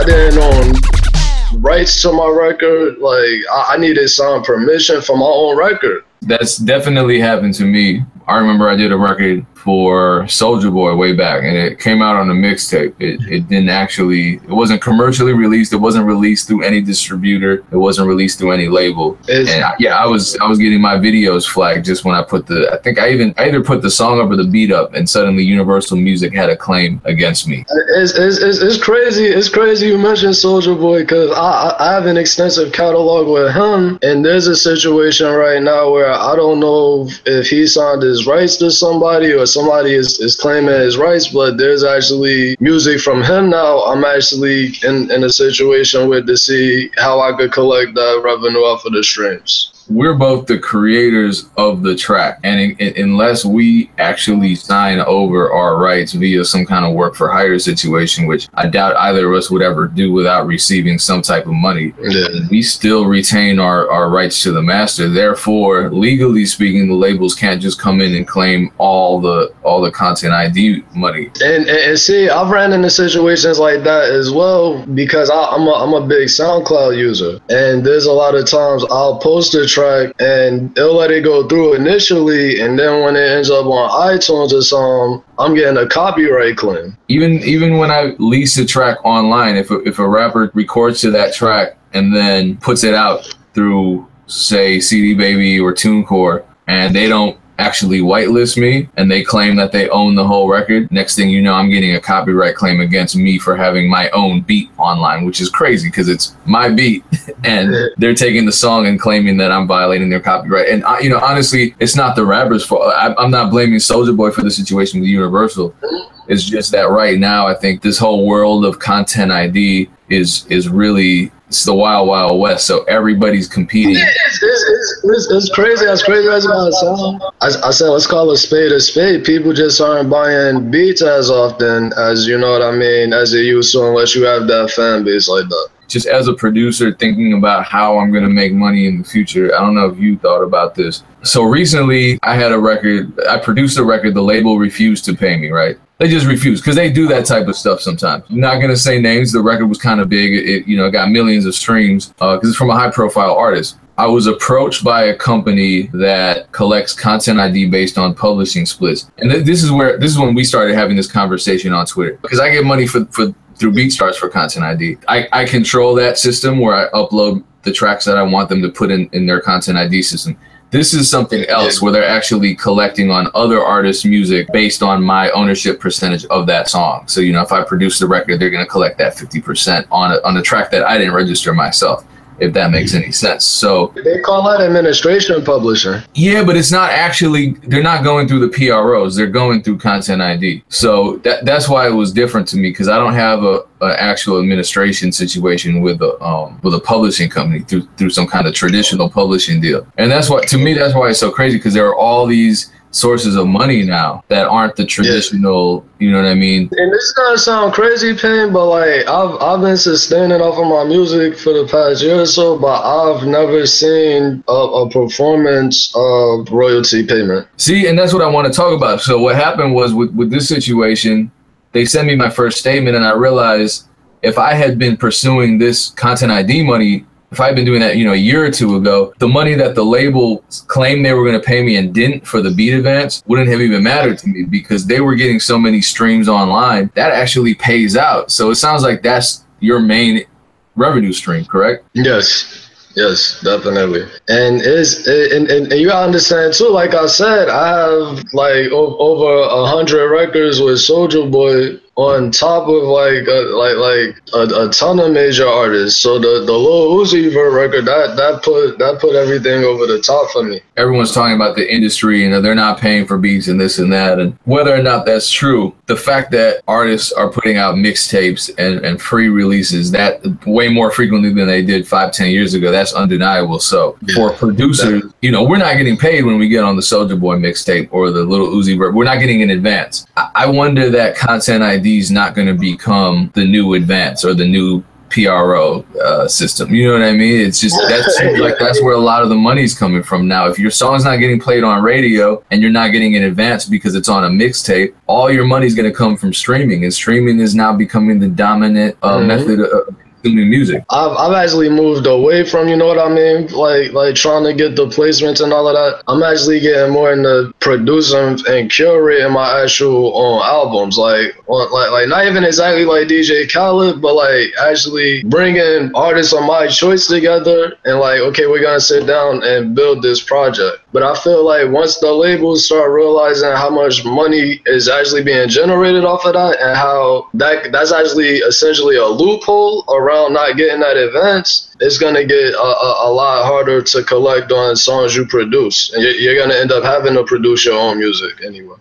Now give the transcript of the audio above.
didn't own rights to my record. Like I needed some permission for my own record. That's definitely happened to me. I remember I did a record for Soulja Boy way back, and it came out on a mixtape. It didn't actually, it wasn't commercially released. It wasn't released through any distributor. It wasn't released through any label. And I was getting my videos flagged just when I put the, I think I either put the song up or the beat up, and suddenly Universal Music had a claim against me. It's crazy. It's crazy you mentioned Soulja Boy, because I have an extensive catalog with him, and there's a situation right now where I don't know if he signed his rights to somebody or somebody is claiming his rights, but there's actually music from him now. I'm actually in a situation with to see how I could collect that revenue off of the streams. We're both the creators of the track, and unless we actually sign over our rights via some kind of work for hire situation, which I doubt either of us would ever do without receiving some type of money, we still retain our rights to the master. Therefore, legally speaking, the labels can't just come in and claim all the content ID money. And see, I've ran into situations like that as well, because I'm a big SoundCloud user, and there's a lot of times I'll post a track and they'll let it go through initially, and then when it ends up on iTunes or something, I'm getting a copyright claim. Even when I lease a track online, if a rapper records to that track and then puts it out through, say, CD Baby or TuneCore, and they don't actually whitelist me and they claim that they own the whole record, next thing you know, I'm getting a copyright claim against me for having my own beat online, which is crazy because it's my beat and they're taking the song and claiming that I'm violating their copyright. And you know, honestly, it's not the rapper's fault. I'm not blaming Soulja Boy for the situation with Universal. It's just that right now, I think this whole world of content ID is really, it's the wild, wild west. So everybody's competing. It's crazy. As crazy as it might sound. I said, let's call a spade a spade. People just aren't buying beats as often as, you know what I mean, as they used to, unless you have that fan base like that. Just as a producer thinking about how I'm going to make money in the future, I don't know if you thought about this. So recently I had a record, I produced a record, the label refused to pay me, right? They just refused, because they do that type of stuff sometimes. I'm not going to say names. The record was kind of big. It got millions of streams because it's from a high profile artist. I was approached by a company that collects content ID based on publishing splits. And this is when we started having this conversation on Twitter, because I get money through BeatStars for content ID. I control that system where I upload the tracks that I want them to put in their content ID system. This is something else where they're actually collecting on other artists' music based on my ownership percentage of that song. So, you know, if I produce the record, they're going to collect that 50% on a track that I didn't register myself, if that makes any sense. So they call that administration publishing. Yeah, but it's not actually, they're not going through the PROs, they're going through content ID. So that's why it was different to me, because I don't have an actual administration situation with a publishing company through some kind of traditional publishing deal. And that's why, to me, that's why it's so crazy, because there are all these sources of money now that aren't the traditional, you know what I mean? And this is gonna sound crazy, Payne, but like I've been sustaining off of my music for the past year or so, but I've never seen a performance of royalty payment. See, and that's what I want to talk about. So what happened was with this situation, they sent me my first statement, and I realized if I had been pursuing this content ID money, if I'd been doing that, you know, a year or two ago, the money that the label claimed they were going to pay me and didn't for the beat advance wouldn't have even mattered to me, because they were getting so many streams online. That actually pays out. So it sounds like that's your main revenue stream, correct? Yes, definitely. And and you gotta understand too, like I said, I have like over 100 records with Soulja Boy on top of like a ton of major artists. So the Lil Uzi Vert record, that put everything over the top for me. Everyone's talking about the industry and they're not paying for beats and this and that, and whether or not that's true, the fact that artists are putting out mixtapes and free releases that way more frequently than they did 5-10 years ago, that's undeniable. So for producers, you know, we're not getting paid when we get on the Soulja Boy mixtape or the Lil Uzi Vert. We're not getting in advance. I wonder that content ID is not going to become the new advance or the new PRO system. You know what I mean? It's just, that's where a lot of the money's coming from now. If your song's not getting played on radio and you're not getting in advance because it's on a mixtape, all your money's going to come from streaming, and streaming is now becoming the dominant method of consuming music? I've actually moved away from, you know what I mean, like trying to get the placements and all of that. I'm actually getting more into producing and curating my actual albums, like not even exactly like DJ Khaled, but like actually bringing artists of my choice together and like, okay, we're gonna sit down and build this project. But I feel like once the labels start realizing how much money is actually being generated off of that, and how that's actually essentially a loophole around not getting at events, it's gonna get a lot harder to collect on songs you produce, and you're gonna end up having to produce your own music anyway.